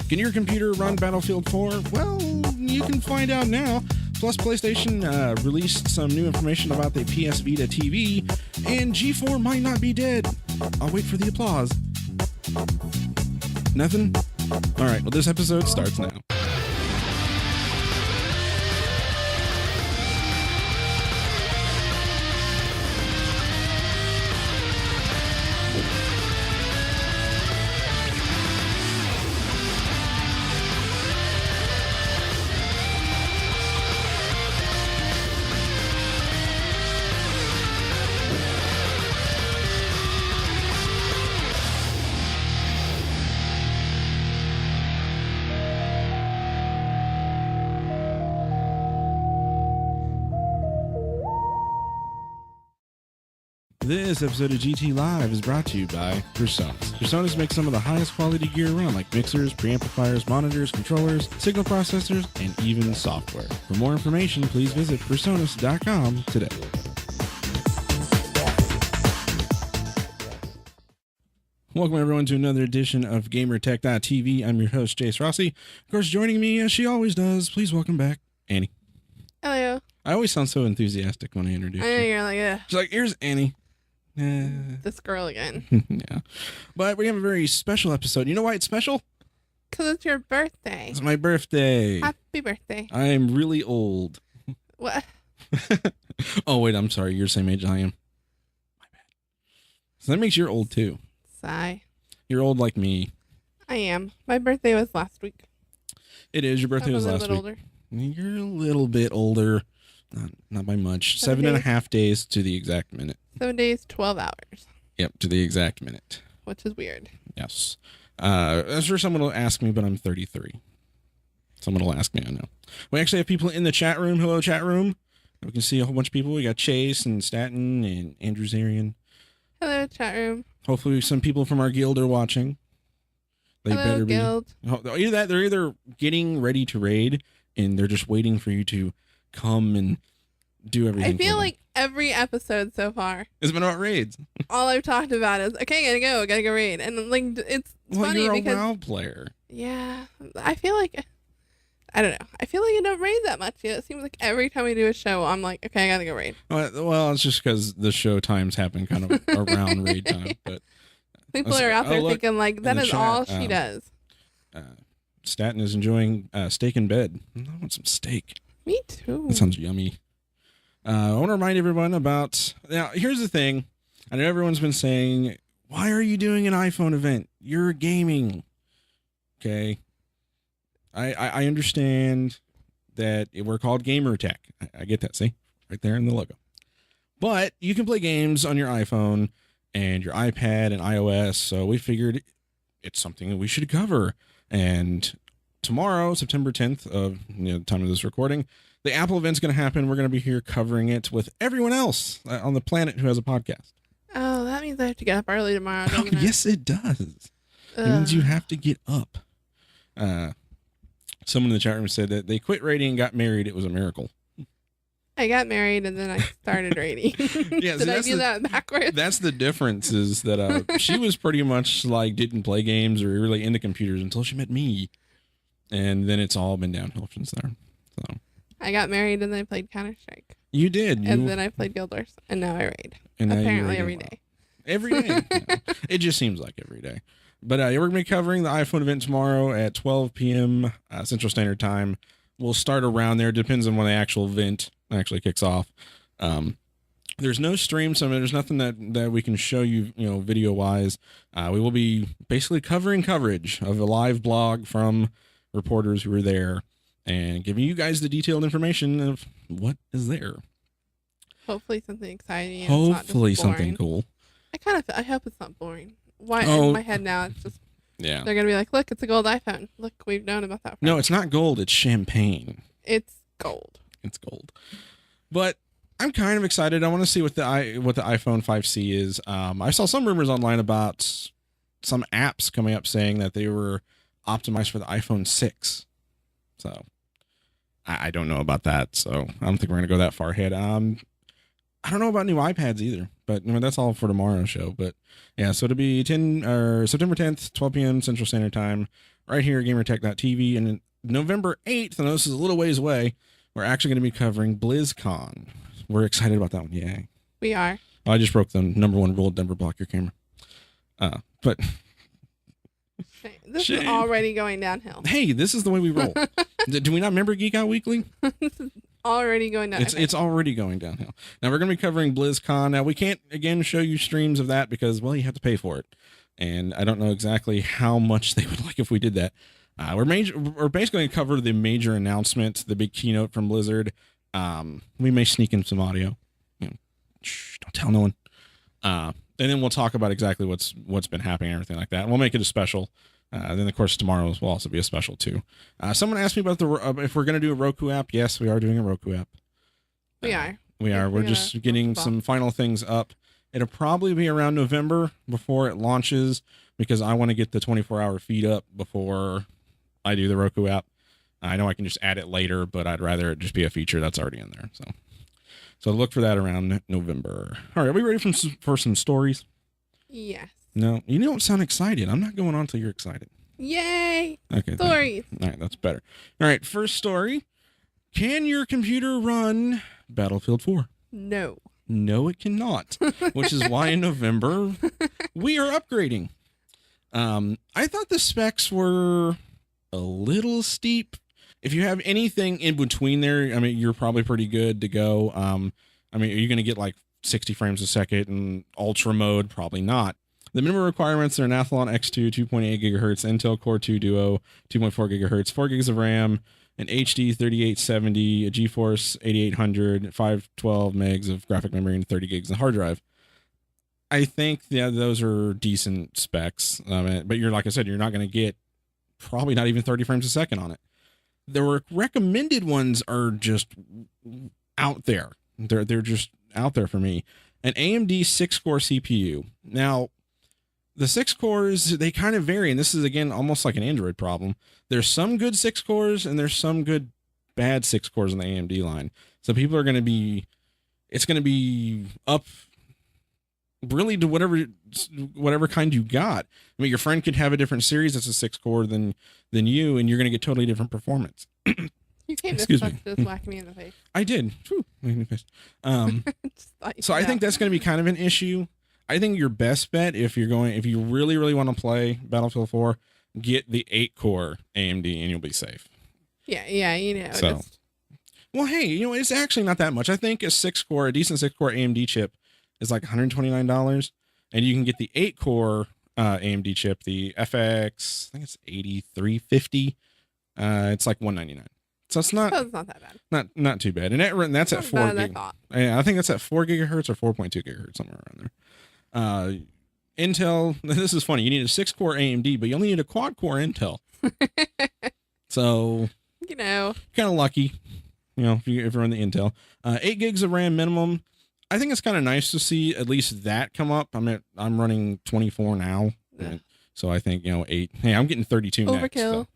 Can your computer run Battlefield 4? Well, you can find out now. Plus, PlayStation released some new information about the PS Vita TV, and G4 might not be dead. I'll wait for the applause. Nothing? Alright, well, this episode starts now. This episode of GT Live is brought to you by PreSonus. PreSonus makes some of the highest quality gear around, like mixers, preamplifiers, monitors, controllers, signal processors, and even software. For more information, please visit PreSonus.com today. Welcome everyone to another edition of GamerTech.tv. I'm your host, Jace Rossi. Of course, joining me as she always does, please welcome back Annie. Hello. I always sound so enthusiastic when I introduce you. I know, you're like, yeah. She's like, here's Annie. This girl again. Yeah. But we have a very special episode. You know why it's special? Because it's your birthday. It's my birthday. Happy birthday. I am really old. What? Oh, wait, I'm sorry. You're the same age I am. My bad. So that makes you old, too. Sigh. You're old like me. I am. My birthday was last week. It is. Your birthday was last week. Older. You're a little bit older. Not by much. 7.5 days to the exact minute. 7 days, 12 hours. Yep, to the exact minute. Which is weird. Yes. I'm sure someone will ask me, but I'm 33. Someone will ask me, I know. We actually have people in the chat room. Hello, chat room. We can see a whole bunch of people. We got Chase and Staten and Andrew Zarian. Hello, chat room. Hopefully some people from our guild are watching. They Hello, better guild. be. Either that, they're either getting ready to raid, and they're just waiting for you to come and do everything. I feel like every episode so far it's been about raids. All I've talked about is, okay, gotta go raid. And like, it's funny you're because... a WoW player. Yeah. I feel like... I don't know. I feel like I don't raid that much yet. It seems like every time we do a show, I'm like, okay, I gotta go raid. Well, it's just because the show times happen kind of around raid time. But people are out there thinking like, that is all she does. Staten is enjoying steak in bed. I want some steak. Me too. That sounds yummy. I want to remind everyone about... Now, here's the thing. I know everyone's been saying, why are you doing an iPhone event? You're gaming. Okay. I understand that we're called Gamer Tech. I get that. See? Right there in the logo. But you can play games on your iPhone and your iPad and iOS. So we figured it's something that we should cover. And tomorrow, September 10th of the time of this recording, the Apple event's going to happen. We're going to be here covering it with everyone else on the planet who has a podcast. Oh, that means I have to get up early tomorrow. Oh, yes, it does. It means you have to get up. Someone in the chat room said that they quit raiding and got married. It was a miracle. I got married and then I started raiding. Yeah, Did I do that backwards? That's the difference is that she was pretty much like didn't play games or really into computers until she met me. And then it's all been downhill since there. So I got married and then I played Counter-Strike. You did. And then I played Guild Wars. And now I raid. And apparently every day. Every day. Yeah. It just seems like every day. But we're going to be covering the iPhone event tomorrow at 12 p.m. Central Standard Time. We'll start around there. Depends on when the actual event actually kicks off. There's no stream, so there's nothing that we can show you, video-wise. We will be basically covering coverage of a live blog from reporters who were there and giving you guys the detailed information of what is there. Hopefully something exciting. And Hopefully it's not just something boring. cool. I hope it's not boring. Why in my head now it's just they're gonna be like, look, it's a gold iPhone. Look, we've known about that. No, it's not gold, it's champagne. It's gold. It's gold. But I'm kind of excited. I want to see what the iPhone 5C is. I saw some rumors online about some apps coming up saying that they were optimized for the iPhone 6. So I don't know about that. So I don't think we're going to go that far ahead. I don't know about new iPads either, but that's all for tomorrow's show. But yeah, so it'll be September 10th, 12 p.m. Central Standard Time. right here at gamertech.tv. And November 8th, I know this is a little ways away, we're actually going to be covering BlizzCon. We're excited about that one. Yay. We are. Oh, I just broke the number 1 rule: never block your camera. But this is already going downhill. Hey, this is the way we roll. Do we not remember Geek Out Weekly? This is already going downhill. It's already going downhill. Now we're going to be covering BlizzCon. Now we can't again show you streams of that because, well, you have to pay for it, and I don't know exactly how much they would like if we did that. We're basically going to cover the major announcement, the big keynote from Blizzard. We may sneak in some audio. Shh, don't tell no one. And then we'll talk about exactly what's been happening and everything like that. And we'll make it a special. Then of course tomorrow will also be a special too. Someone asked me about if we're going to do a Roku app. Yes, we are doing a Roku app. We are. We're just getting some final things up. It'll probably be around November before it launches because I want to get the 24-hour feed up before I do the Roku app. I know I can just add it later, but I'd rather it just be a feature that's already in there. So look for that around November. All right, are we ready for some stories? Yes. No, you don't sound excited. I'm not going on until you're excited. Yay! Okay. Stories. All right, that's better. All right, first story. Can your computer run Battlefield 4? No. No, it cannot, which is why in November we are upgrading. I thought the specs were a little steep. If you have anything in between there, I mean, you're probably pretty good to go. I mean, are you going to get like 60 frames a second and ultra mode? Probably not. The minimum requirements are an Athlon X2, 2.8 gigahertz, Intel Core 2 Duo, 2.4 gigahertz, 4 gigs of RAM, an HD 3870, a GeForce 8800, 512 megs of graphic memory, and 30 gigs of hard drive. I think those are decent specs. But you're, like I said, you're not going to get probably not even 30 frames a second on it. The recommended ones are just out there. They're just out there for me. An AMD 6-core CPU. Now, the 6 cores, they kind of vary, and this is, again, almost like an Android problem. There's some good 6 cores, and there's some good bad 6 cores in the AMD line. So people are going to be, it's going to be up really to whatever kind you got. I mean, your friend could have a different series that's a 6-core than you, and you're going to get totally different performance. You came this close to just whacking me in the face. I did. Whew, so I think that's going to be kind of an issue. I think your best bet, if you really, really want to play Battlefield 4, get the 8-core AMD and you'll be safe. Yeah, you know. So, well, hey, it's actually not that much. I think a decent 6-core AMD chip is like $129, and you can get the 8-core AMD chip, the FX, I think it's 8350. It's like $199. So it's not Not too bad. And that's at 4 gig. I think that's at 4 gigahertz or 4.2 gigahertz, somewhere around there. Intel, this is funny. You need a 6-core AMD, but you only need a quad-core Intel. So, kind of lucky, if you're on the Intel. 8 gigs of RAM minimum. I think it's kind of nice to see at least that come up. I'm running 24 now. So I think, 8. Hey, I'm getting 32 next. Overkill. So.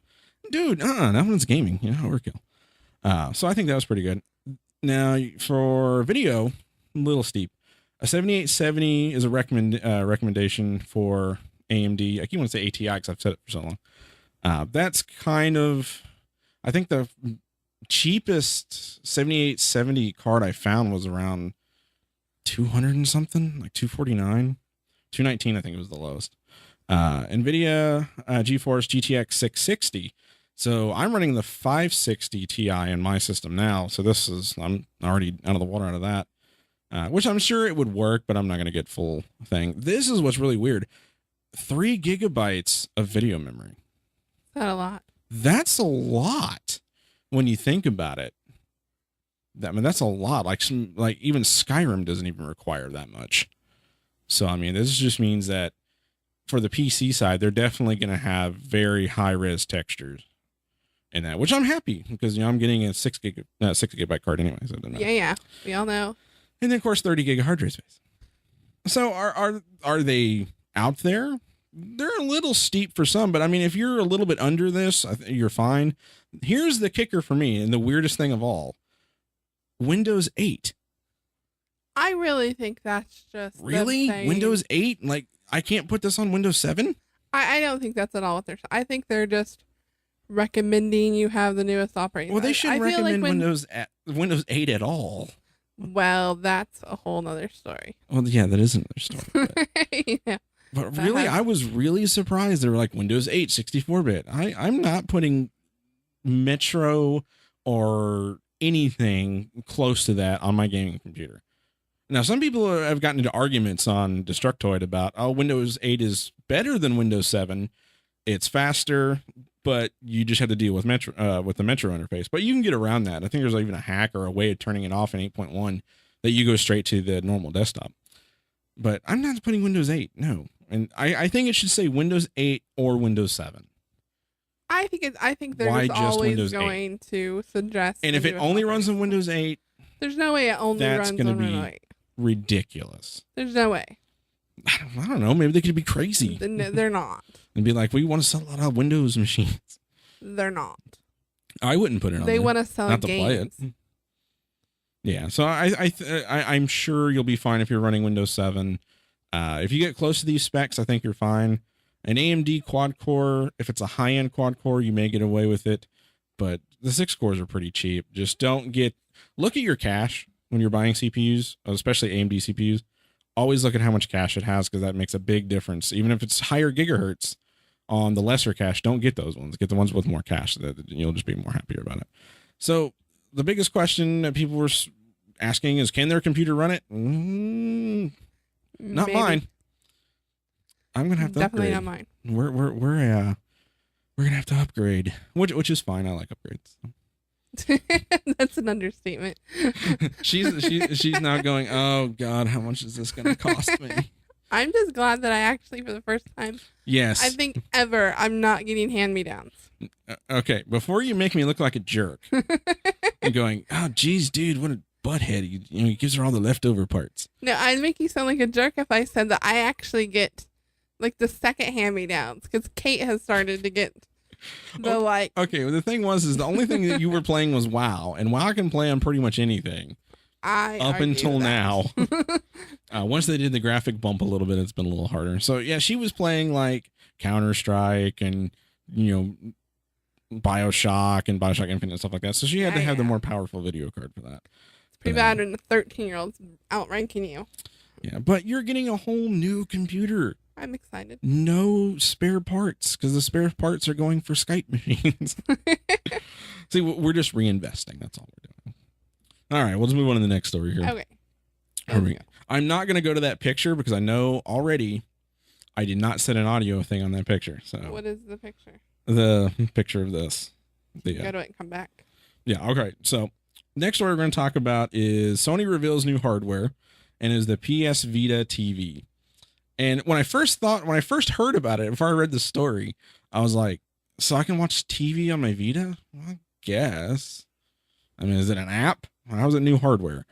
Dude, that one's gaming, overkill. So I think that was pretty good. Now, for video, a little steep. A 7870 is a recommendation for AMD. I keep wanting to say ATI because I've said it for so long. That's kind of, I think the cheapest 7870 card I found was around 200 and something, like 249, 219. I think it was the lowest. NVIDIA GeForce GTX 660. So I'm running the 560 Ti in my system now. So I'm already out of the water out of that. Which I'm sure it would work, but I'm not going to get full thing. This is what's really weird. 3 gigabytes of video memory. Is that a lot? That's a lot when you think about it. That's a lot. Like even Skyrim doesn't even require that much. So, this just means that for the PC side, they're definitely going to have very high-res textures in that, which I'm happy because, I'm getting a 6 gigabyte card anyway. So it doesn't matter. Yeah. We all know. And then, of course, 30 gig of hard drive space. So are they out there? They're a little steep for some, but if you're a little bit under this, you're fine. Here's the kicker for me, and the weirdest thing of all. Windows 8. I really think that's just really Windows 8. Like I can't put this on Windows 7. I don't think that's at all what they're. I think they're just recommending you have the newest operating. Well, they system. shouldn't recommend when, Windows 8 at all. Well, that's a whole nother story. Well, yeah, that is another story. But, Yeah. but really, I was really surprised. They were like Windows 8 64-bit. I'm not putting Metro or anything close to that on my gaming computer. Now, some people have gotten into arguments on Destructoid about, oh, Windows 8 is better than Windows 7. It's faster, but you just have to deal with the Metro interface. But you can get around that. I think there's even a hack or a way of turning it off in 8.1 that you go straight to the normal desktop. But I'm not putting Windows 8, no. And I think it should say Windows 8 or Windows 7. I think they're just always going to suggest. And if it only runs on Windows 8, there's no way it only runs on Windows 8. Ridiculous. There's no way. I don't know. Maybe they could be crazy. They're not. And be like, we want to sell a lot of Windows machines. They're not. I wouldn't put it on They there. want to sell Not games. to play it. Yeah, so I'm sure you'll be fine if you're running Windows 7. If you get close to these specs, I think you're fine. An AMD quad core, if it's a high-end quad core, you may get away with it. But the 6 cores are pretty cheap. Just look at your cache when you're buying CPUs, especially AMD CPUs. Always look at how much cache it has, because that makes a big difference. Even if it's higher gigahertz on the lesser cache, don't get those ones. Get the ones with more cache. That you'll just be more happier about it. So the biggest question that people were asking is, can their computer run it? Not Maybe. mine. I'm gonna have to Definitely upgrade. not mine. We're gonna have to upgrade, which is fine. I like upgrades. That's an understatement. she's now going, oh God, how much is this gonna cost me? I'm just glad that I actually, for the first time, Yes. I think ever, I'm not getting hand-me-downs. Okay, before you make me look like a jerk, you're going, oh geez, dude, what a butthead. He gives her all the leftover parts. No, I'd make you sound like a jerk if I said that I actually get like the second hand-me-downs, because Kate has started to get the like. Okay, well, the thing is the only thing that you were playing was WoW, and WoW can play on pretty much anything. Up until now. Once they did the graphic bump a little bit, it's been a little harder. So yeah, she was playing like Counter-Strike and BioShock and BioShock Infinite and stuff like that. So she had to have the more powerful video card for that. It's pretty bad when a 13-year-old's outranking you. Yeah, but you're getting a whole new computer. I'm excited. No spare parts, because the spare parts are going for Skype machines. See, we're just reinvesting. That's all we're doing. All right, let's move on to the next story here. Okay. I'm not going to go to that picture because I know already I did not set an audio thing on that picture. So what is the picture? The picture of this. Go to it and come back. Yeah, okay. So next story we're going to talk about is Sony reveals new hardware, and is the PS Vita TV. And when I first heard about it, before I read the story, I was like, so I can watch TV on my Vita? Well, I guess. I mean, is it an app? How is it new hardware?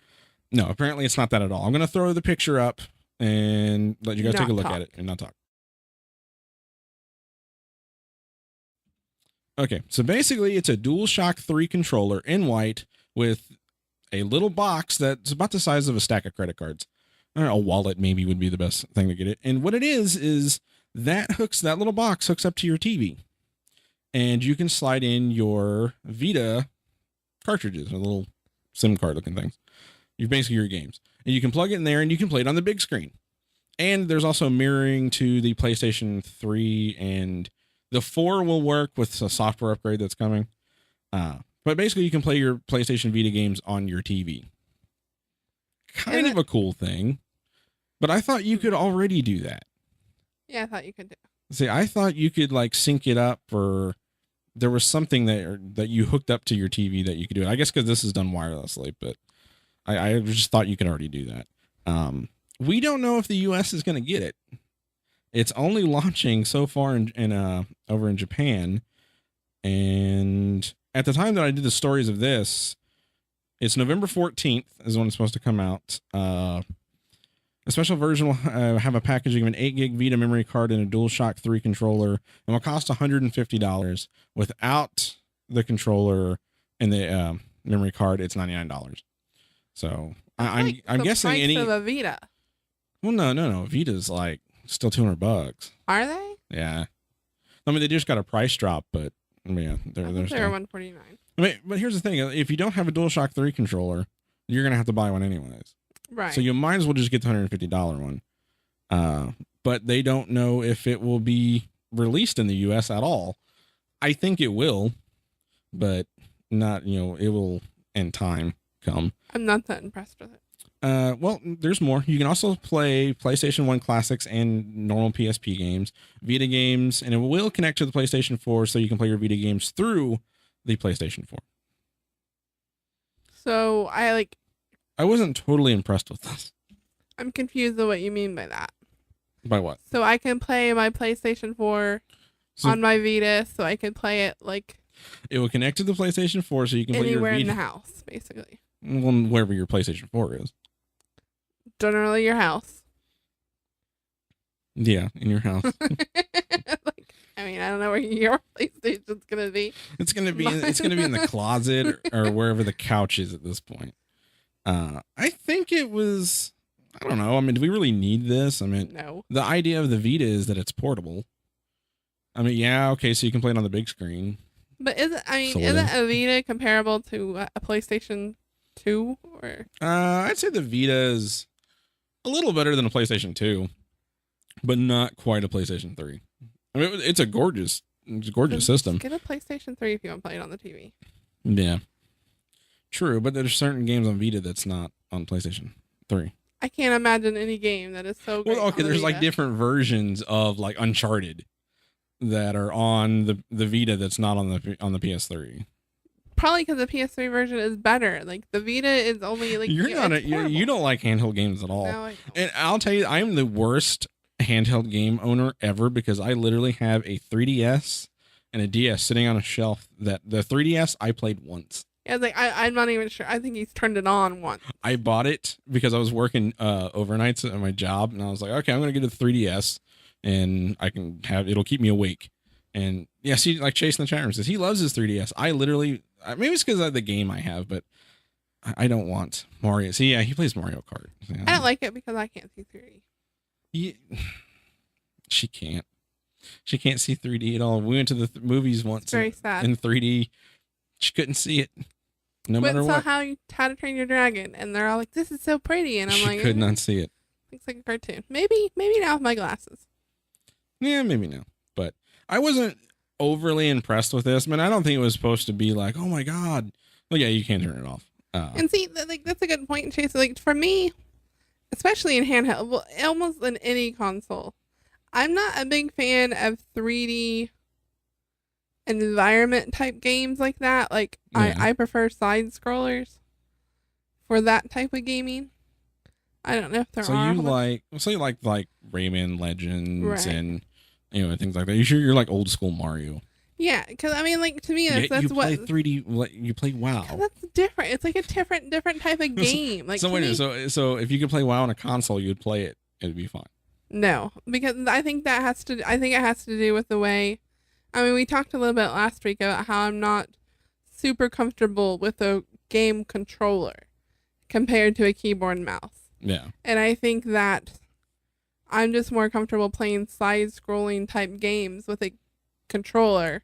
No, apparently it's not that at all. I'm going to throw the picture up and let you guys take a look at it and not talk. Okay, so basically it's a DualShock 3 controller in white with a little box that's about the size of a stack of credit cards. I don't know, a wallet maybe would be the best thing to get it. And what it is that little box hooks up to your TV. And you can slide in your Vita cartridges, a little SIM card looking things. You're basically your games. And you can plug it in there and you can play it on the big screen. And there's also mirroring to the PlayStation 3, and the 4 will work with a software upgrade that's coming. But basically you can play your PlayStation Vita games on your TV. Kind of a cool thing. But I thought you could already do that. Yeah, I thought you could do. See, I thought you could like sync it up, or there was something that you hooked up to your TV that you could do it. I guess because this is done wirelessly, but I just thought you could already do that. We don't know if the US is going to get it. It's only launching so far in over in Japan. And at the time that I did the stories of this, it's November 14th is when it's supposed to come out. A special version will have a packaging of an 8 gig Vita memory card and a DualShock 3 controller, and will cost $150. Without the controller and the memory card, it's $99. So I'm guessing price any of a Vita. Well, no. Vita's like still $200. Are they? Yeah. I mean, they just got a price drop, but yeah, They're $149. I mean, but here's the thing: if you don't have a DualShock 3 controller, you're gonna have to buy one anyways. Right. So you might as well just get the $150 one. But they don't know if it will be released in the US at all. I think it will, but not, it will in time come. I'm not that impressed with it. Well, there's more. You can also play PlayStation 1 classics and normal PSP games, Vita games, and it will connect to the PlayStation 4 so you can play your Vita games through the PlayStation 4. So I wasn't totally impressed with this. I'm confused with what you mean by that. By what? So I can play my PlayStation 4 on my Vita, so I can play it it will connect to the PlayStation 4 so you can play your anywhere Vita in the house, basically. Well, wherever your PlayStation 4 is. Generally your house. Yeah, in your house. I mean, I don't know where your PlayStation's gonna be. It's gonna be in the closet or wherever the couch is at this point. I think it was. I don't know. I mean, do we really need this? I mean, no. The idea of the Vita is that it's portable. I mean, yeah, okay, so you can play it on the big screen. But isn't a Vita comparable to a PlayStation 2? Or I'd say the Vita is a little better than a PlayStation 2, but not quite a PlayStation 3. I mean, it's a gorgeous system. Get a PlayStation 3 if you want to play it on the TV. Yeah, true, but there's certain games on Vita that's not on PlayStation 3. I can't imagine any game that is so great. Well, okay, there's like different versions of like Uncharted that are on the Vita that's not on the PS3. Probably because the PS3 version is better. Like the Vita is only like you don't like handheld games at all. No, I don't. And I'll tell you, I am the worst handheld game owner ever because I literally have a 3DS and a DS sitting on a shelf that the 3DS I played once. Yeah, I'm not even sure. I think he's turned it on once. I bought it because I was working overnights at my job, and I was like, okay, I'm gonna get a 3DS, and it'll keep me awake. And yeah, see, like Chase in the chat room says he loves his 3DS. I literally, maybe it's because of the game I have, but I don't want Mario. See, yeah, he plays Mario Kart. Yeah. I don't like it because I can't see 3D. Yeah, she can't. She can't see 3D at all. We went to the movies once. It's very sad. In 3D. She couldn't see it. No matter what. How to Train Your Dragon, and they're all like, "This is so pretty," and I'm like, could not see it. Looks like a cartoon. Maybe now with my glasses. Yeah, maybe now. But I wasn't overly impressed with this. I mean, I don't think it was supposed to be like, oh my god. Well, yeah, you can turn it off. And see, that's a good point, Chase. Like for me, especially in handheld, well, almost in any console, I'm not a big fan of 3D environment type games like that. Like yeah. I prefer side scrollers for that type of gaming. I don't know if there are. So you like Rayman Legends, right, and things like that. You're like old school Mario. Yeah, because I mean, like to me, that's you what play 3D. You play WoW. That's different. It's like a different type of game. Like so if you could play WoW on a console, you'd play it. It'd be fine. No, because I think it has to do with the way. I mean, we talked a little bit last week about how I'm not super comfortable with a game controller compared to a keyboard and mouse. Yeah. And I think that I'm just more comfortable playing side-scrolling type games with a controller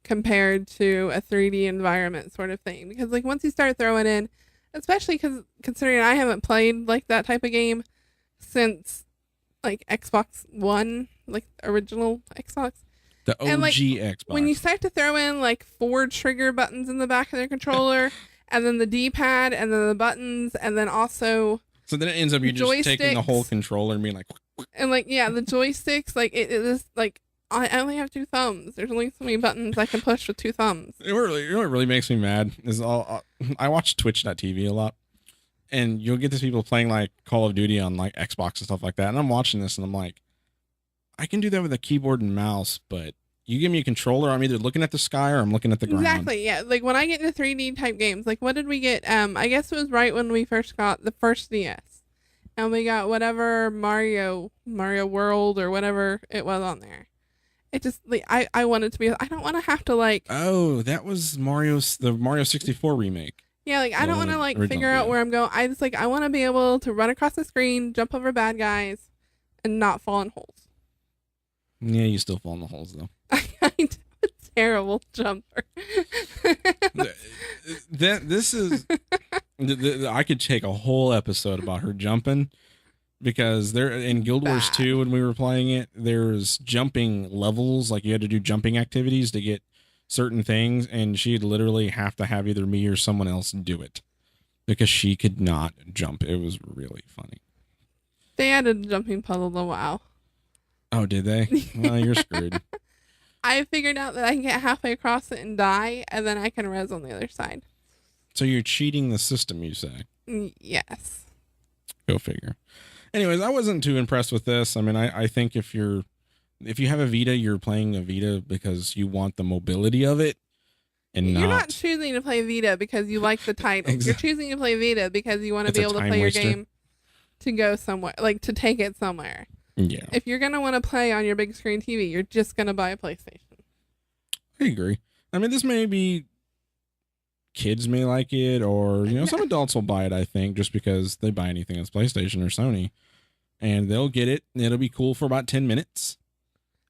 compared to a 3D environment sort of thing. Because like once you start throwing in, especially considering I haven't played like that type of game since like Xbox One, like original Xbox. The OG and, like, Xbox. When you start to throw in like 4 trigger buttons in the back of their controller, and then the D-pad, and then the buttons, and then also. So then it ends up you're just taking the whole controller and being like. And like yeah, the joysticks like it is like I only have 2 thumbs. There's only so many buttons I can push with 2 thumbs. It really makes me mad is I watch Twitch.tv a lot, and you'll get these people playing like Call of Duty on like Xbox and stuff like that, and I'm watching this and I'm like. I can do that with a keyboard and mouse, but you give me a controller, I'm either looking at the sky or I'm looking at the ground. Exactly, yeah. Like when I get into 3D type games, like what did we get? I guess it was right when we first got the first DS. And we got whatever Mario World or whatever it was on there. It just like I wanted to be I don't want to have to like. Oh, that was the Mario 64 remake. Yeah, like I don't want to like figure out where I'm going. I want to be able to run across the screen, jump over bad guys, and not fall in holes. Yeah, you still fall in the holes though. I'm a terrible jumper. This is. I could take a whole episode about her jumping, because there in Guild Wars 2 when we were playing it, there's jumping levels, like you had to do jumping activities to get certain things, and she'd literally have to have either me or someone else do it because she could not jump. It was really funny. They added jumping puzzle to WoW. Oh, did they? Well, you're screwed. I figured out that I can get halfway across it and die, and then I can res on the other side. So you're cheating the system, you say? Yes. Go figure. Anyways, I wasn't too impressed with this. I mean, I think if you have a Vita, you're playing a Vita because you want the mobility of it, and you're not choosing to play Vita because you like the title. Exactly. You're choosing to play Vita because you want to be able to play your game to go somewhere, like to take it somewhere. Yeah. If you're gonna want to play on your big screen TV, you're just gonna buy a PlayStation. I agree. I mean, this may be kids may like it, or some adults will buy it. I think just because they buy anything that's PlayStation or Sony, and they'll get it, and it'll be cool for about 10 minutes,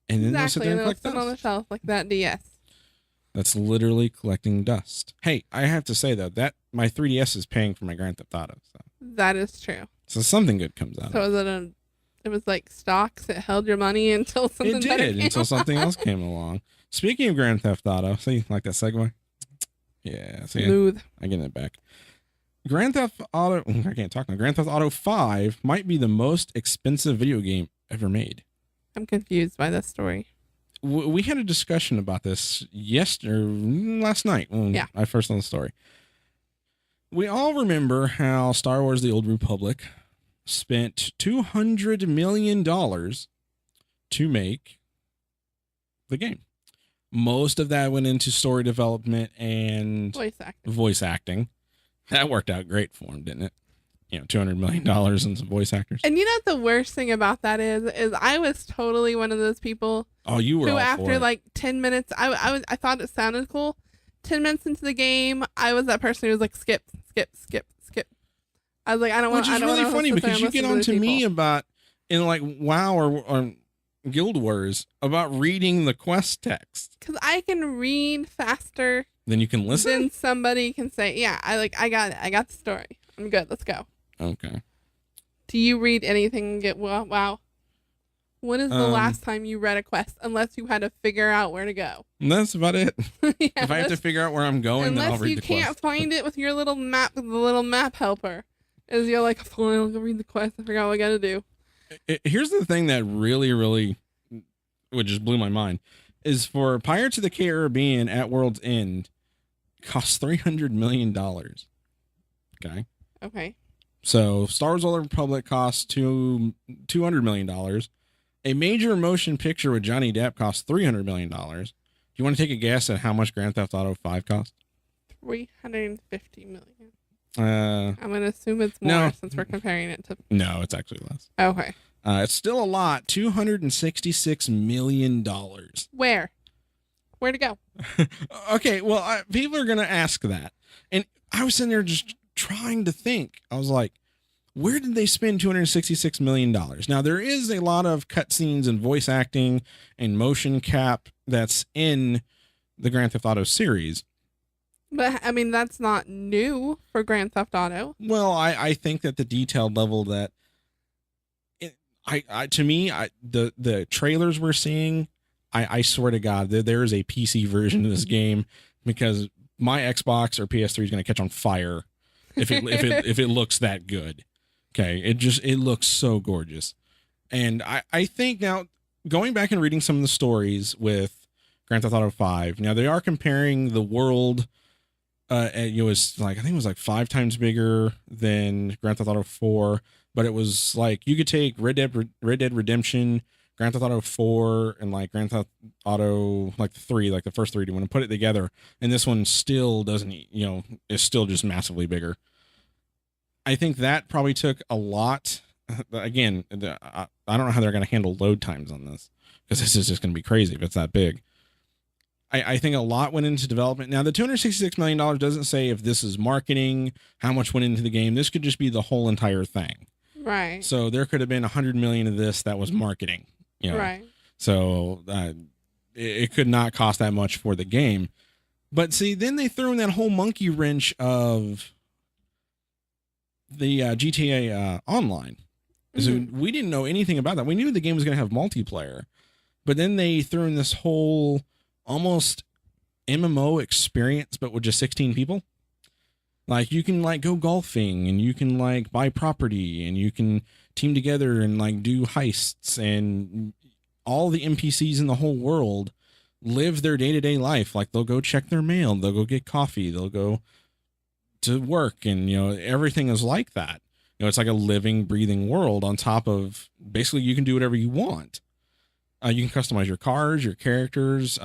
and then they'll sit there and collect dust on the shelf like that DS. That's literally collecting dust. Hey, I have to say though that my 3DS is paying for my Grand Theft Auto. So. That is true. So something good comes out. So of it. It was like stocks. It held your money until something better came until something else along. came along. Speaking of Grand Theft Auto, see, like that segue? Yeah. See, Smooth. I get it back. Grand Theft Auto, I can't talk now. Grand Theft Auto 5 might be the most expensive video game ever made. I'm confused by this story. We had a discussion about this last night when I first saw the story. We all remember how Star Wars The Old Republic spent $200 million to make the game. Most of that went into story development and voice acting. That worked out great for him, didn't it? $200 million and some voice actors. And the worst thing about that is I was totally one of those people. Oh, you were who all after for it. like 10 minutes, I thought it sounded cool. 10 minutes into the game, I was that person who was like, skip. I was like, I don't want. Which is really funny because you get on to me about in like WoW or Guild Wars about reading the quest text. Because I can read faster than you can listen. Then somebody can say, yeah, I got it. I got the story. I'm good. Let's go. Okay. Do you read anything? WoW. When is the last time you read a quest? Unless you had to figure out where to go. That's about it. If I have to figure out where I'm going, then I'll read the quest. Unless you can't find it with your little map, the little map helper. Is you're like, fine, I'll go read the quest. I forgot what I got to do. Here's the thing that really, really would just blew my mind is for Pirates of the Caribbean at World's End costs $300 million. Okay. Okay. So Star Wars: Old Republic costs $200 million. A major motion picture with Johnny Depp costs $300 million. Do you want to take a guess at how much Grand Theft Auto 5 cost? $350 million. I'm going to assume it's more since we're comparing it to... No, it's actually less. Okay. It's still a lot. $266 million. Where to go? Okay, well, people are going to ask that. And I was sitting there just trying to think. I was like, where did they spend $266 million? Now, there is a lot of cutscenes and voice acting and motion cap that's in the Grand Theft Auto series. But, I mean, that's not new for Grand Theft Auto. Well, I think that the detailed level that... to me, the trailers we're seeing, I swear to God, there is a PC version of this game because my Xbox or PS3 is going to catch on fire if it looks that good. Okay, it looks so gorgeous, and I think now going back and reading some of the stories with Grand Theft Auto 5. Now they are comparing the world. It was like I think it was like 5 times bigger than Grand Theft Auto 4. But it was like you could take Red Dead Redemption, Grand Theft Auto 4, and like Grand Theft Auto like the 3, like the first 3, when you put it together, and this one still doesn't, is still just massively bigger. I think that probably took a lot. Again, I don't know how they're going to handle load times on this because this is just going to be crazy if it's that big. I think a lot went into development. Now, the $266 million doesn't say if this is marketing, how much went into the game. This could just be the whole entire thing. Right. So there could have been $100 million of this that was marketing. Right. So it could not cost that much for the game. But see, then they threw in that whole monkey wrench of the GTA Online. So we didn't know anything about that. We knew the game was going to have multiplayer, but then they threw in this whole almost MMO experience, but with just 16 people. Like you can like go golfing and you can like buy property and you can team together and like do heists, and all the NPCs in the whole world live their day-to-day life. Like they'll go check their mail, they'll go get coffee, they'll go to work, and everything is like that. It's like a living, breathing world on top of basically you can do whatever you want. You can customize your cars, your characters.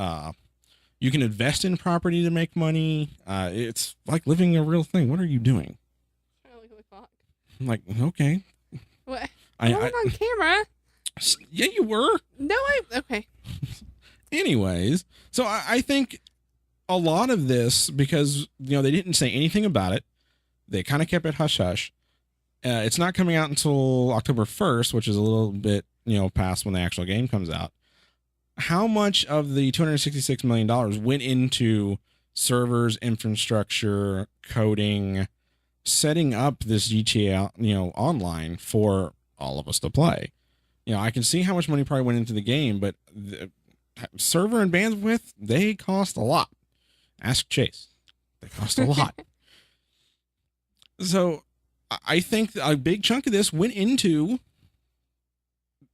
You can invest in property to make money. It's like living a real thing. What are you doing? Trying to look at the clock. I'm like, okay. What? I wasn't on camera. Yeah, you were. No, okay. Anyways, so I think a lot of this, because they didn't say anything about it, they kind of kept it hush hush. It's not coming out until October 1st, which is a little bit past when the actual game comes out. How much of the $266 million went into servers, infrastructure, coding, setting up this GTA online for all of us to play? I can see how much money probably went into the game, but the server and bandwidth, they cost a lot. Ask Chase. They cost a lot. So I think a big chunk of this went into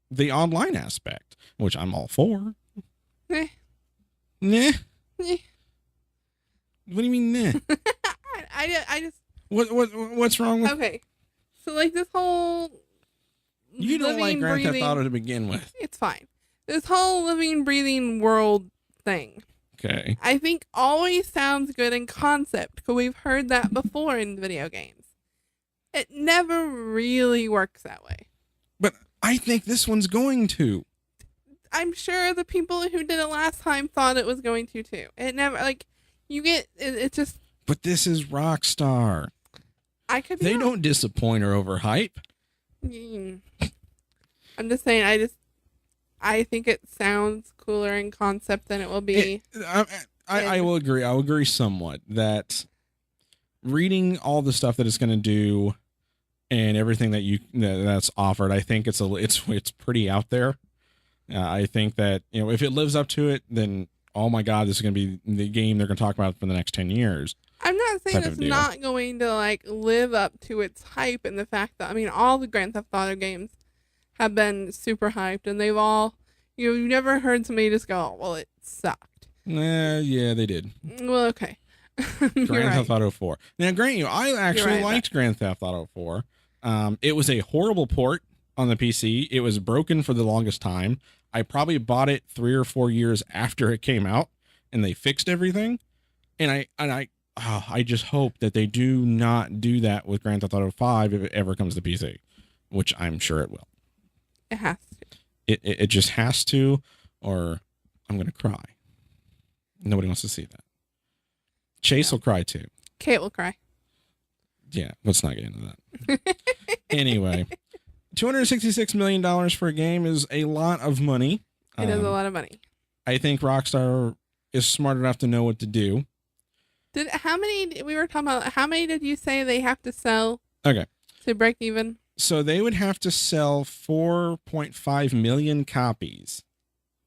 the online aspect, which I'm all for. Nah. Nah. Nah. What do you mean, nah? I just. What's wrong with? Okay, so like this whole. You don't like Grand Theft Auto to begin with. It's fine. This whole living, breathing world thing. Okay. I think always sounds good in concept, because we've heard that before in video games. It never really works that way. But I think this one's going to. I'm sure the people who did it last time thought it was going to too. It never, it just. But this is Rockstar. I could be They wrong. don't disappoint or overhype. I'm just saying, I think it sounds cooler in concept than it will be. I will agree. I'll agree somewhat that reading all the stuff that it's going to do and everything that's offered, I think it's pretty out there. I think that if it lives up to it, then oh my god, this is going to be the game they're going to talk about for the next 10 years. I'm not saying it's not going to live up to its hype, and the fact that all the Grand Theft Auto games have been super hyped, and they've all you've never heard somebody just go, oh, well, it sucked. Yeah, they did. Well, okay. Grand Theft Auto 4. Now, grant you, I actually liked Grand Theft Auto 4. It was a horrible port on the PC. It was broken for the longest time. I probably bought it 3 or 4 years after it came out, and they fixed everything. And I just hope that they do not do that with Grand Theft Auto 5 if it ever comes to PC, which I'm sure it will. It has to. It just has to, or I'm going to cry. Nobody wants to see that. Chase will cry too. Kate will cry. Yeah, let's not get into that. Anyway, $266 million for a game is a lot of money. It is a lot of money. I think Rockstar is smart enough to know what to do. How many did you say they have to sell? Okay. To break even? So they would have to sell 4.5 million copies.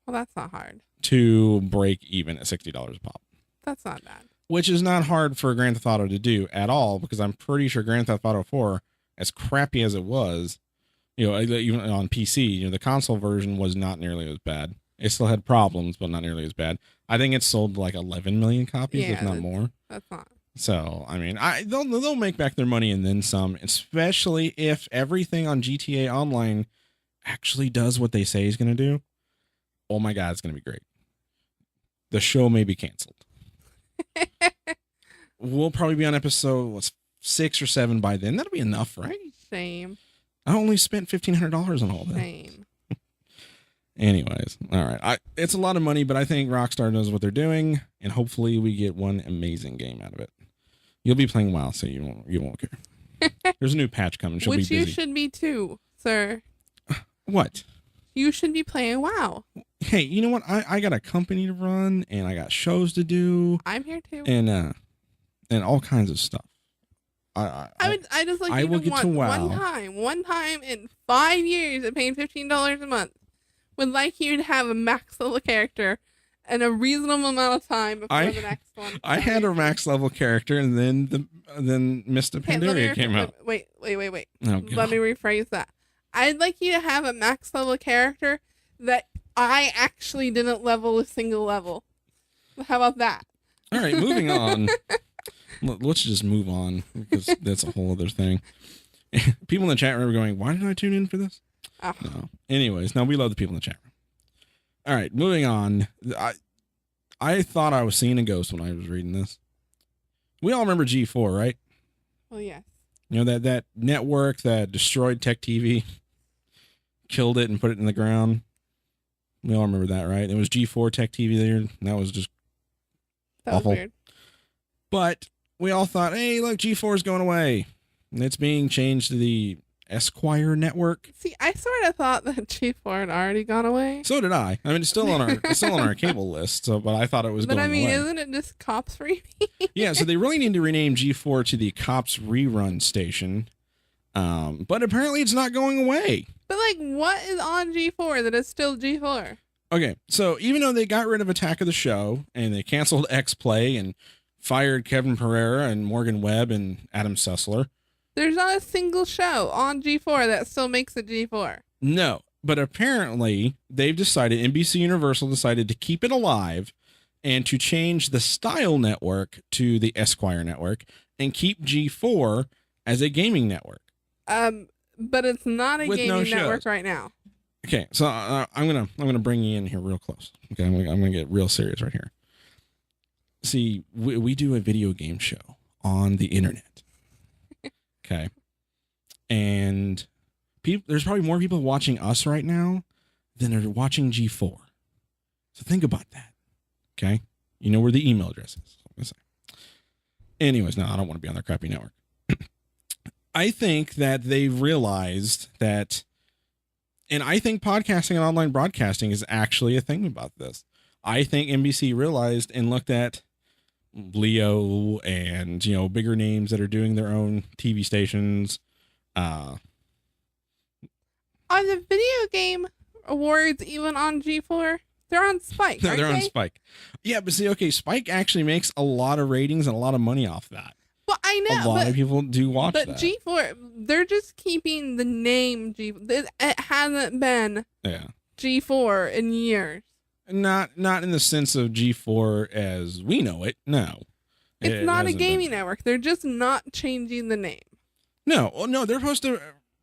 Well, that's not hard. To break even at $60 a pop. That's not bad. Which is not hard for Grand Theft Auto to do at all, because I'm pretty sure Grand Theft Auto 4, as crappy as it was, even on PC, the console version was not nearly as bad. It still had problems, but not nearly as bad. I think it sold like 11 million copies, if not more. That's not. So, they'll make back their money and then some, especially if everything on GTA Online actually does what they say it's going to do. Oh my God, it's going to be great. The show may be canceled. We'll probably be on episode 6 or 7 by then. That'll be enough, right? Same. I only spent $1,500 on all that. Same. Anyways, all right. It's a lot of money, but I think Rockstar knows what they're doing, and hopefully we get one amazing game out of it. You'll be playing WoW, so you won't care. There's a new patch coming. She'll Which be busy. you should be too, sir. What? You should be playing WoW. Hey, you know what? I got a company to run, and I got shows to do, I'm here too. and all kinds of stuff. I just like I you will to get to WoW. one time in 5 years of paying $15 a month. Would like you to have a max level character and a reasonable amount of time before the next one. I had a max level character, and then Mr. Pandaria came out. Wait. Oh, Let me rephrase that. I'd like you to have a max level character that I actually didn't level a single level. How about that? All right, moving on. Let's just move on, because that's a whole other thing. People in the chat room are going, why did I tune in for this? Oh. No. Anyways, we love the people in the chat room. All right, moving on. I thought I was seeing a ghost when I was reading this. We all remember G4, right? Well, yes. You know, that network that destroyed Tech TV, killed it and put it in the ground. We all remember that, right? It was G4 Tech TV there, and that was just awful. Was weird. But we all thought, hey, look, G4 is going away. And it's being changed to the Esquire network. See, I sort of thought that G4 had already gone away. So did I. I mean, it's still on our cable list. So, but I thought it was going away. But I mean, isn't it just Cops Free? Yeah. So they really need to rename G4 to the Cops Rerun Station. But apparently it's not going away. But like, what is on G4 that is still G4? Okay. So even though they got rid of Attack of the Show and they canceled X Play and fired Kevin Pereira and Morgan Webb and Adam Sessler. There's not a single show on G4 that still makes it G4. No, but apparently they've decided, NBC Universal decided to keep it alive and to change the Style network to the Esquire network and keep G4 as a gaming network. But it's not a With no gaming network shows. right now. Okay, so I'm gonna bring you in here real close. Okay, I'm gonna get real serious right here. See, we do a video game show on the internet. Okay. And there's probably more people watching us right now than are watching G4. So think about that. Okay. You know where the email address is. I'm gonna say. Anyways, no, I don't want to be on their crappy network. I think that they've realized that, and I think podcasting and online broadcasting is actually a thing about this. I think NBC realized and looked at Leo and, you know, bigger names that are doing their own TV stations. Are the video game awards even on G4? They're on Spike. No, they're aren't on they? Spike. Yeah, but see, okay, Spike actually makes a lot of ratings and a lot of money off that. Well, I know. A lot of people do watch but that. G4, they're just keeping the name G. It hasn't been G4 in years. Not in the sense of G4 as we know it. No. It's not a hasn't gaming network. They're just not changing the name. No, they're supposed to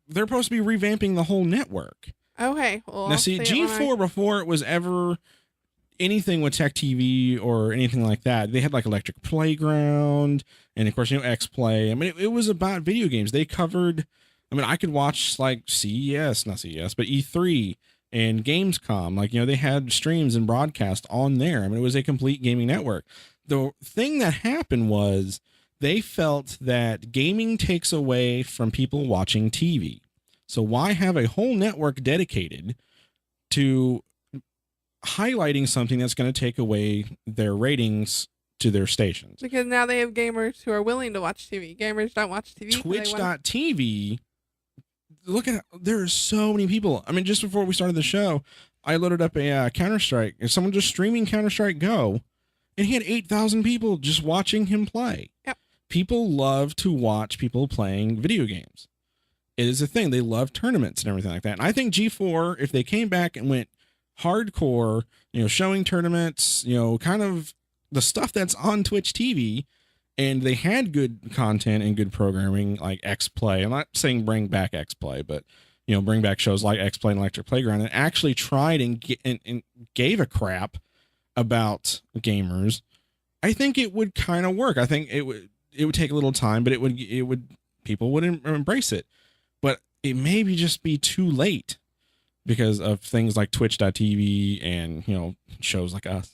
be revamping the whole network. Okay. Well, Now see, G4 before it was ever anything with Tech TV or anything like that, they had like Electric Playground and of course, you know, X Play. I mean, it was about video games. They covered, I mean, I could watch like not CES, but E3 and Gamescom. Like, you know, they had streams and broadcast on there. I mean, it was a complete gaming network. The thing that happened was they felt that gaming takes away from people watching TV. So why have a whole network dedicated to highlighting something that's going to take away their ratings to their stations? Because now they have gamers who are willing to watch TV. Gamers don't watch TV. Twitch.tv, look at, there are so many people. I mean, just before we started the show, I loaded up a Counter-Strike. Someone just streaming Counter-Strike Go, and he had 8,000 people just watching him play. Yep. People love to watch people playing video games. It is a thing. They love tournaments and everything like that. And I think G4, if they came back and went hardcore, you know, showing tournaments, you know, kind of the stuff that's on Twitch TV, and they had good content and good programming like X Play. I'm not saying bring back X Play, but, you know, bring back shows like X Play and Electric Playground, and actually tried and gave a crap about gamers. I think it would kind of work. I think it would take a little time, but it would people would embrace it. But it may just be too late because of things like Twitch.tv and, you know, shows like us.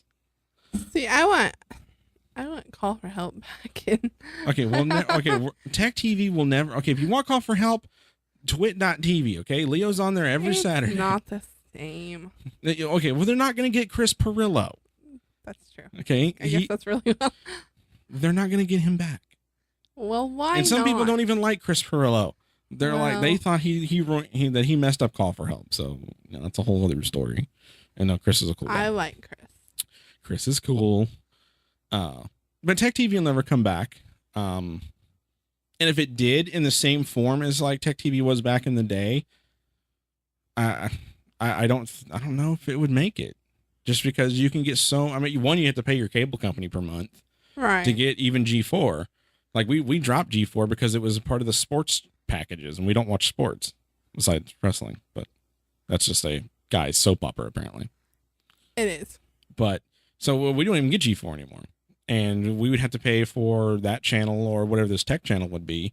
See, I want Call for Help back in. Okay, well, Tech TV will never. Okay, if you want Call for Help, Twit.tv. Okay, Leo's on there every Saturday. Not the Same. Okay, well, they're not going to get Chris Perillo. That's true. Okay, I guess that's really well. They're not going to get him back. Well, why And some not? people don't even like Chris Perillo. They're like, they Well. thought that he messed up Call for Help. So that's a whole other story. And no, Chris is a cool guy. I like Chris. Chris is cool. But Tech TV will never come back. And if it did in the same form as like Tech TV was back in the day, I don't know if it would make it. Just because you can get one, you have to pay your cable company per month Right. to get even G4. Like we dropped G4 because it was a part of the sports packages, and we don't watch sports besides wrestling. But that's just a guy's soap opera apparently. It is. But so we don't even get G4 anymore, and we would have to pay for that channel or whatever this tech channel would be.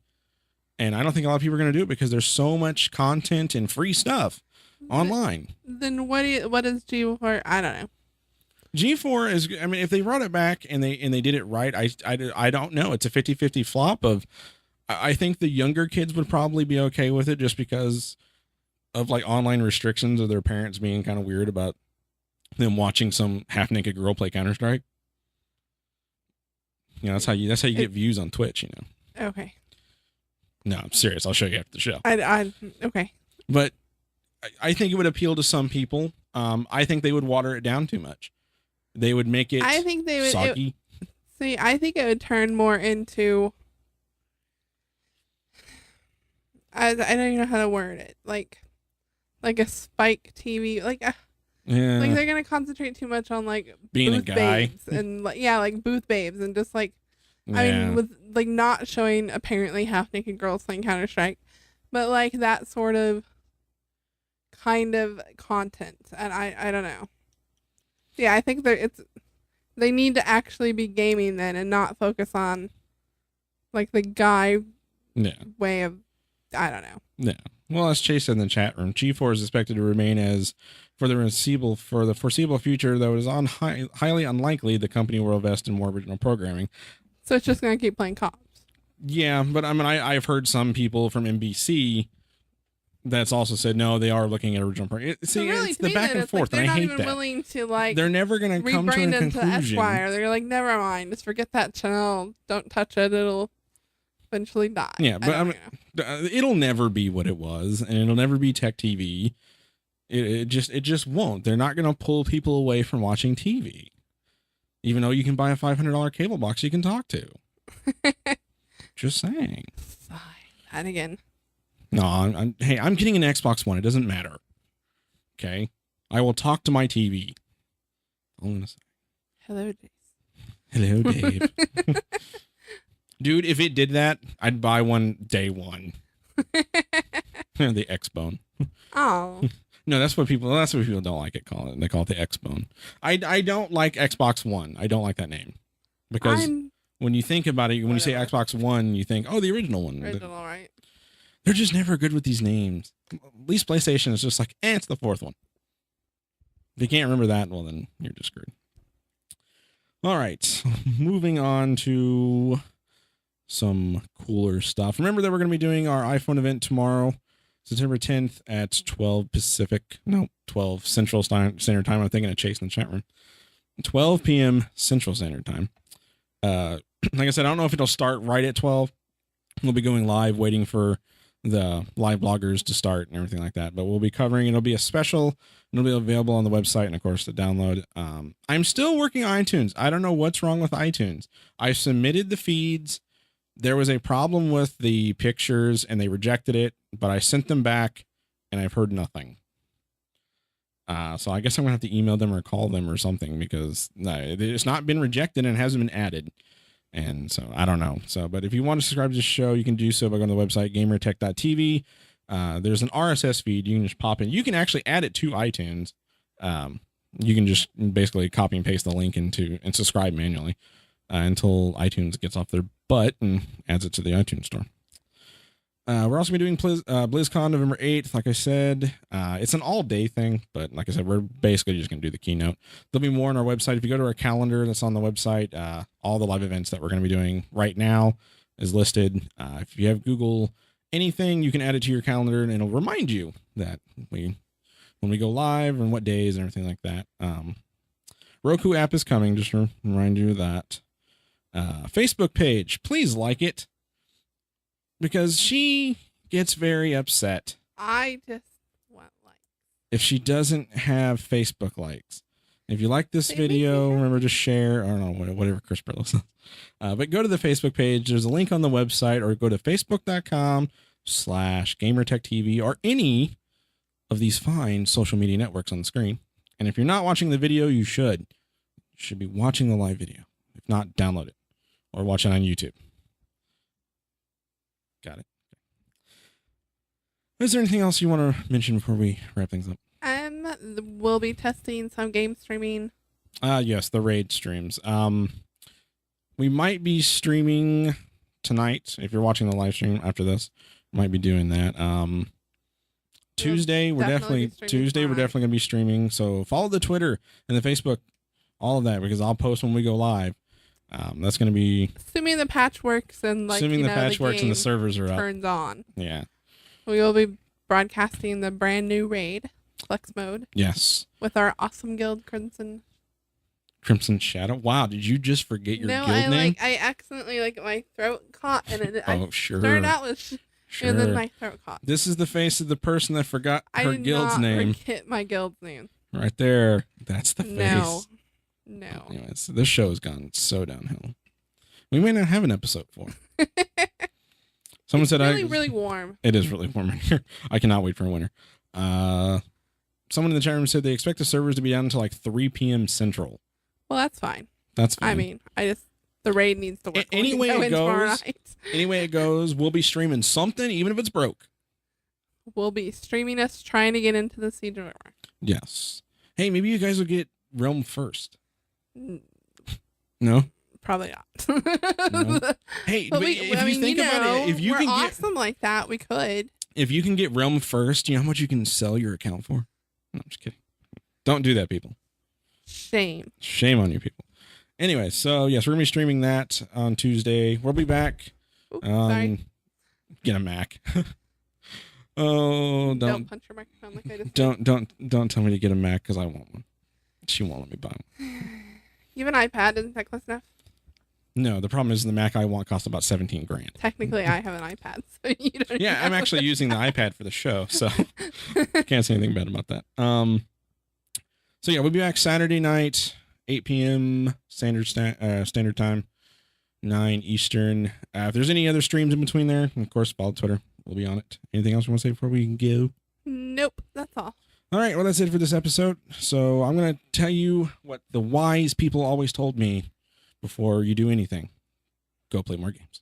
And I don't think a lot of people are going to do it because there's so much content and free stuff online. Then what is G4? I don't know. G4 is, I mean, if they brought it back and they did it right, I don't know. It's a 50-50 flop of, I think the younger kids would probably be okay with it just because of like online restrictions of their parents being kind of weird about them watching some half-naked girl play Counter-Strike. You know, that's how you get views on Twitch, you know. Okay. No, I'm serious. I'll show you after the show. Okay. But I think it would appeal to some people. I think they would water it down too much. They would make it I think they would soggy. I think it would turn more into I don't even know how to word it. Like a Spike TV, like they're gonna concentrate too much on like Being booth a guy. babes and like booth babes and just like I mean with like not showing apparently half naked girls playing Counter-Strike, but like that sort of kind of content, and I don't know. Yeah, I think they need to actually be gaming then and not focus on like the guy way of, I don't know. Yeah. Well, as Chase said in the chat room, G4 is expected to remain as for the foreseeable future, though it is highly unlikely the company will invest in more original programming. So it's just gonna keep playing cops. Yeah, but I mean, I've heard some people from NBC that's also said no, they are looking at original programming. See, really, it's the back and forth, like and I hate they're not even that. willing to like. They're never going to come to a rebrand into conclusion. Esquire. They're like, never mind, just forget that channel. Don't touch it. It'll eventually die. Yeah, but I mean, it'll never be what it was, and it'll never be Tech TV. It just won't. They're not going to pull people away from watching TV, even though you can buy a $500 cable box you can talk to. Just saying. Sigh. That again. No, I'm getting an Xbox One. It doesn't matter. Okay, I will talk to my TV. I'm gonna say, Hello, Dave. hello, Dave. Dude, if it did that, I'd buy one day one. The X-Bone. Oh. No, that's what people don't like it. They call it the X-Bone. I don't like Xbox One. I don't like that name because when you think about it, when you say Xbox One, you think, oh, the original one. Original, right? They're just never good with these names. At least PlayStation is just like, it's the fourth one. If you can't remember that, well, then you're just screwed. All right. Moving on to some cooler stuff. Remember that we're going to be doing our iPhone event tomorrow, September 10th at 12 Pacific. No, 12 Central Standard Time. I'm thinking of Chase in the chat room. 12 p.m. Central Standard Time. Like I said, I don't know if it'll start right at 12. We'll be going live, waiting for the live bloggers to start and everything like that. But we'll be covering, it'll be a special, it'll be available on the website and of course to download. I'm still working on iTunes. I don't know what's wrong with iTunes. I submitted the feeds. There was a problem with the pictures and they rejected it, but I sent them back and I've heard nothing. So I guess I'm gonna have to email them or call them or something because it's not been rejected and it hasn't been added. And so I don't know. So, but if you want to subscribe to the show, you can do so by going to the website, gamertech.tv. There's an RSS feed. You can just pop in. You can actually add it to iTunes. You can just basically copy and paste the link into and subscribe manually until iTunes gets off their butt and adds it to the iTunes store. We're also going to be doing BlizzCon November 8th. Like I said, it's an all-day thing, but like I said, we're basically just going to do the keynote. There'll be more on our website. If you go to our calendar that's on the website, all the live events that we're going to be doing right now is listed. If you have Google anything, you can add it to your calendar, and it'll remind you that we when we go live and what days and everything like that. Roku app is coming. Just to remind you of that. Facebook page, please like it, because she gets very upset. I just want likes. If she doesn't have Facebook likes. If you like this video, remember to share. I don't know, whatever Chris Brillo says. But go to the Facebook page. There's a link on the website, or go to facebook.com/GamerTechTV, or any of these fine social media networks on the screen. And if you're not watching the video, you should. You should be watching the live video. If not, download it or watch it on YouTube. Got it. Is there anything else you want to mention before we wrap things up? We'll be testing some game streaming. Yes, the raid streams. We might be streaming tonight. If you're watching the live stream after this, might be doing that. Tuesday, we're definitely going to be streaming. So follow the Twitter and the Facebook, all of that, because I'll post when we go live. That's going to be assuming the patch works and assuming the patch works and the servers are turns on. Yeah. We will be broadcasting the brand new raid Flex mode. Yes. With our awesome guild Crimson Shadow. Wow, did you just forget your guild name? I accidentally my throat caught and it sure. started out with and then my throat caught. This is the face of the person that forgot her guild's name. I did not forget my guild's name. Right there. That's the face. No. Anyways, this show has gone so downhill. We may not have an episode 4. Someone said really warm. It is really warm in here. I cannot wait for winter. Someone in the chat room said they expect the servers to be down until like 3 p.m. Central. Well, that's fine. That's fine. I mean, the raid needs to work. Anyway it goes, we'll be streaming something, even if it's broke. We'll be streaming us trying to get into the Siege of Armor. Yes. Hey, maybe you guys will get Realm first. No? Probably not. No. Hey, but if you think about it, if you can get awesome like that, we could. If you can get Realm first, you know how much you can sell your account for? No, I'm just kidding. Don't do that, people. Shame on you people. Anyway, so yes, we're gonna be streaming that on Tuesday. We'll be back. Sorry. Get a Mac. Oh, don't punch your microphone like I just don't tell me to get a Mac, because I want one. She won't let me buy one. You have an iPad, isn't that close enough? No, the problem is the Mac I want costs about $17,000. Technically, I have an iPad, so you don't. Yeah, I'm actually using the iPad for the show, so can't say anything bad about that. So yeah, we'll be back Saturday night, 8 p.m. standard time, 9 Eastern. If there's any other streams in between there, of course, follow Twitter. We'll be on it. Anything else you want to say before we go? Nope, that's all. All right, well, that's it for this episode. So I'm going to tell you what the wise people always told me before you do anything. Go play more games.